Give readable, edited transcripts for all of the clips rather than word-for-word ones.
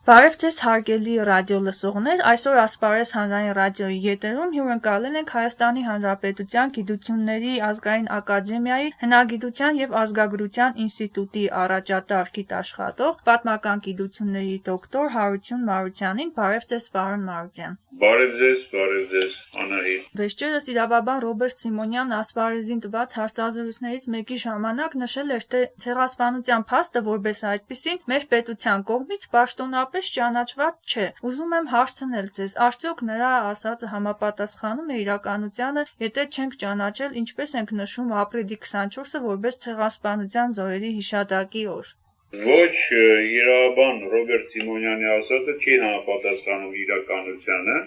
Բարև ձեզ հարգելի ռադիո լսողներ, այսօր Ասպարեզ հանրային ռադիոյի եթերում հյուրընկալել ենք Հայաստանի Հանրապետության Գիտությունների ազգային ակադեմիայի հնագիտության և ազգագրության ինստիտուտի առաջատար գիտաշխատող, պատմական գիտությունների դոկտոր Հարություն Մարությանին։ Բարև ձեզ, պարոն Մարության։ Բարև ձեզ, Անահիտ։ Վերջերս իրավաբան Ռոբերտ Սիմոնյանն Ասպարեզին տված հարցազրույցներից մեկի ժամանակ նշել էր, թե ցեղասպանության փաստը որպես այդպիսին մեր պետության կողմից պաշտոնապես ճանաչված չէ։ Ուզում եմ հարցնել ձեզ, արդյոք նրա ասածը համապատասխանում է իրականությանը, եթե չենք ճանաչել, ինչպես ենք նշում ապրիլի 24-ը որպես ցեղասպանության զոհերի հիշատակի օր։ Ոչ, իրավաբան Ռոբերտ Սիմոնյանի ասածը չի համապատասխանում իրականությանը։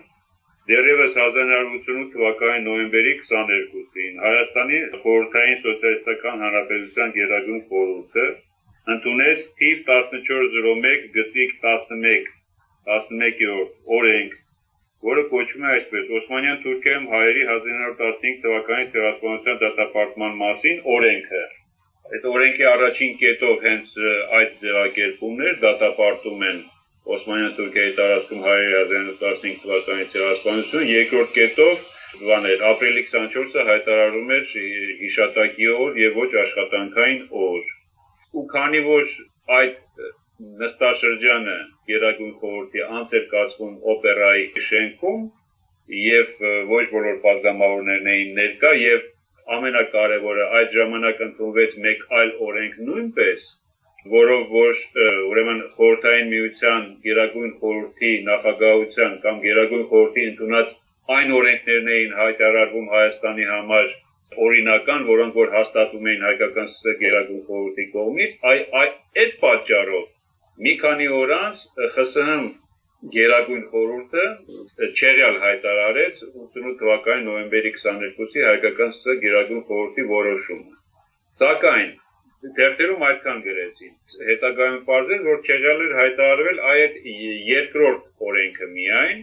Դեռևս 1988 թվականի նոյեմբերի 22-ին Հայաստանի Խորհրդային Սոցիալիստական Հանրապետության Գերագույն խորհուրդը ընդունեց թիվ 1401 գծիկ 11-րդ օրենք, որը կոչվում է այսպես. Օսմանյան Թուրքիայում հայերի 1915 թվականի ցեղասպանության դատապարտման մասին օրենքը։ Այդ օրենքի առաջին կետով հենց այդ ձևակերպումն էր, դատապարտում են Օսմանյան Թուրքիայի տարածքում հայերի 1915 թվականի ցեղասպանություն, երկրորդ կետով ապրիլի 24-ը հայտարարում էր հիշատակի օր եւ ոչ աշխատանքային օր։ Ու քանի որ այդ նստաշրջանը Գերագույն խորհրդի անց էր կացվում օպերայի շենքում եւ ոչ բոլոր պատգամավորներն էին ներկա եւ ամենակարևորը այդ ժամանակ ընդունվեց մեկ այլ օրենք նույնպես, որով որ ուրեմն խորհրդային միության Գերագույն խորհրդի նախագահության կամ Գերագույն խորհրդի ընդունած այն օրենքներն էին հայտարարվում Հայաստանի համար օրինական, որոնք որ հաստատվում էին հայկական Գերագույն խորհրդի կողմից, այդ պատճառով մի քանի օր անց ԽՍՀՄ Գերագույն խորհուրդը չեղյալ հայտարարեց 88 թվականի նոյեմբերի 22-ի հայկական ՍՍ Գերագույն խորհրդի որոշումը։ Սակայն թերթերում այդքան գրեցին, հետագայում պարզել, որ չեղյալ էր հայտարարվել այդ երկրորդ օրենքը միայն,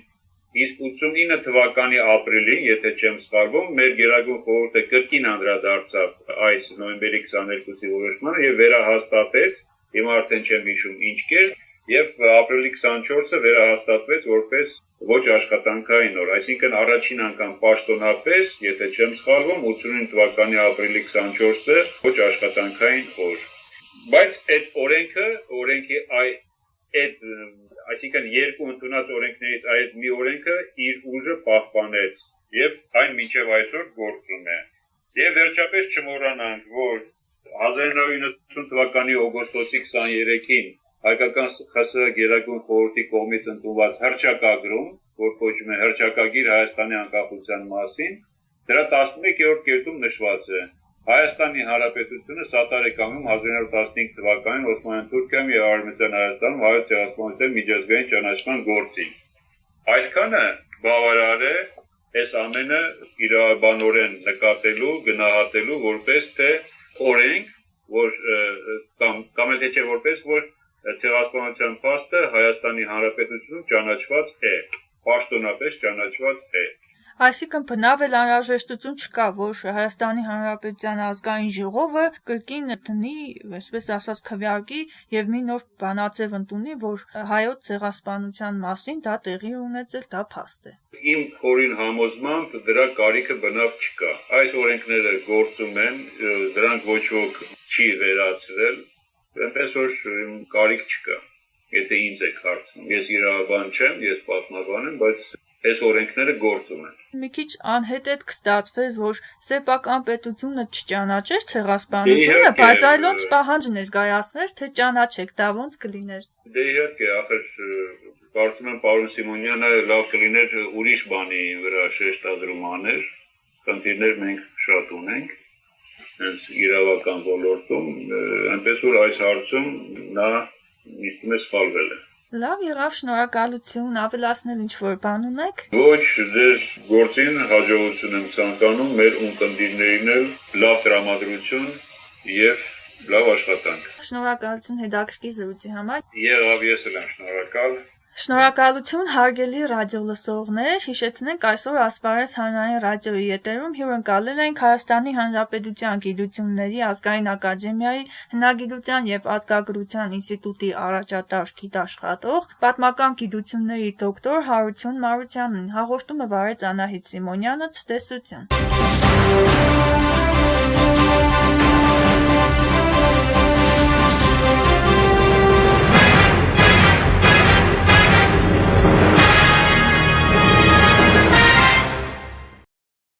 իսկ 89 թվականի ապրիլին, եթե չեմ սխալվում, մեր Գերագույն խորհուրդը կրկին անդրադարձավ այս նոյեմբերի 22-ի որոշմանը եւ վերահաստատեց, հիմա արդեն չեմ հիշում ինչ կերպ, եւ ապրիլի 24-ը վերահաստատվեց որպես ոչ աշխատանքային օր, այսինքն առաջին անգամ պաշտոնապես, եթե չեմ սխալվում, 89 թվականի ապրիլի 24-ը ոչ աշխատանքային օր։ Բայց այդ օրենքի այսինքն երկու ընդունած օրենքներից այդ մի օրենքը իր ուժը պահպանեց եւ այն մինչեւ այսօր գործում է։ Եվ վերջապես չմոռանանք, որ 1990 թվականի օգոստոսի 23-ին հայկական ԽՍՀ Գերագույն խորհրդի կողմից ընդունված հռչակագրում, որ կոչվում է հռչակագիր Հայաստանի անկախության մասին, դրա 11-րդ կետում նշված է. Հայաստանի Հանրապետությունը սատար է կանգնում 1915 թվականին Օսմանյան Թուրքիայում եւ Արևմտյան Հայաստանում հայոց ցեղասպանության միջազգային ճանաչման գործին։ Այսքանը բավարար է այս ամենը իրավաբանորեն նկատելու, գնահատելու որպես թե օրենք, որ կամ էլ թե որպես որ ցեղասպանության փաստը Հայաստանի Հանրապետությունում ճանաչված է, պաշտոնապես ճանաչված է։ Այսինքն բնավ էլ անհրաժեշտություն չկա, որ Հայաստանի Հանրապետության ազգային ժողովը կրկին դնի, այսպես ասած, քվեարկի եւ մի նոր բանաձև ընդունի, որ հայոց ցեղասպանության մասին դա տեղի ունեցել, դա փաստ է։ Իմ խորին համոզմամբ դրա կարիքը բնավ չկա։ Այս օրենքները գործում են, դրանք ոչ ոք չի վերացրել, այնպես որ կարիք չկա։ Եթե ինձ եք հարցնում, ես իրավաբան չեմ, ես պատմաբան եմ, բայց այս օրենքները գործում են։ Մի քիչ անհետետ կստացվեր, որ սեփական պետությունը չճանաչեր ցեղասպանությունը, բայց այլոց պահանջ ներկայացներ, թե ճանաչեք, դա ոնց կլիներ։ Դե իհարկե, ախր կարծում եմ պարոն Սիմոնյանը լավ կլիներ ուրիշ բանի վրա շեշտադրում աներ, խնդիրներ մենք շատ ունենք, հենց իրավական ոլորտում, այնպես որ այս հարցում նա իստում է սխալվել է։ Լավ եղավ, շնորհակալություն, ավելացնել ինչ-որ բան ունեք։ Ոչ, ձեր գործին հաջողություն եմ ցանկանում, մեր ունկնդիրներին էլ լավ տրամադրություն եւ լավ աշխատանք։ Շնորհակալություն հետաքրքիր զրույցի համար։ Եղավ, ես էլ եմ շնորհակալ։ Շնորհակալություն հարգելի ռադիոլսողներ, հիշեցնենք այսօր Ասպարեզ հանրային ռադիոյի եթերում հյուրընկալել ենք Հայաստանի Հանրապետության Գիտությունների ազգային ակադեմիայի հնագիտության և ազգագրության ինստիտուտի առաջատար գիտաշխատող, պատմական գիտությունների դոկտոր Հարություն Մարությանին, հաղորդումը վարեց Անահիտ Սիմոնյանը, ցտեսություն։